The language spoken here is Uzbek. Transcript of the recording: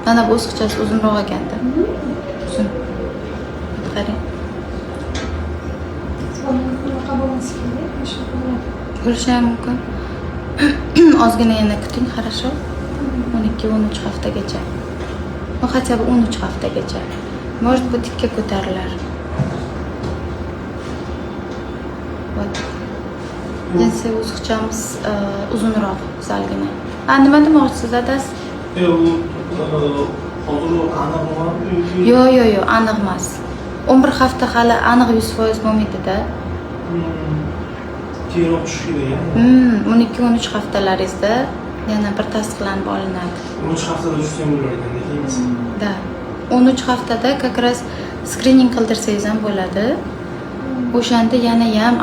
Mana bu o'sqichasi uzunroq ekanda. Uzun. Qarang. Bo'lishi ham mumkin. Ozgina yana kuting, хорошо? 12-13 haftagacha. Ну, хотя бы 13 haftagacha. Может быть, ikki ko'tarilar. Вот. Jinsiy o'sqichamiz uzunroq, salgina. Nima demoqchisiz, adasi? Yo'q, aniq emas. 11 hafta hali aniq 100% bo'lmaydi-da. Keyinroq tushishi kerak. 12-13 haftalaringizda yana bir tasdiqlanib olinadi. 13 haftada tushsa ham bo'lar ekan, deymiz. Da. 13 haftada как раз skrining qildirsangiz ham bo'ladi. O'shanda yana ham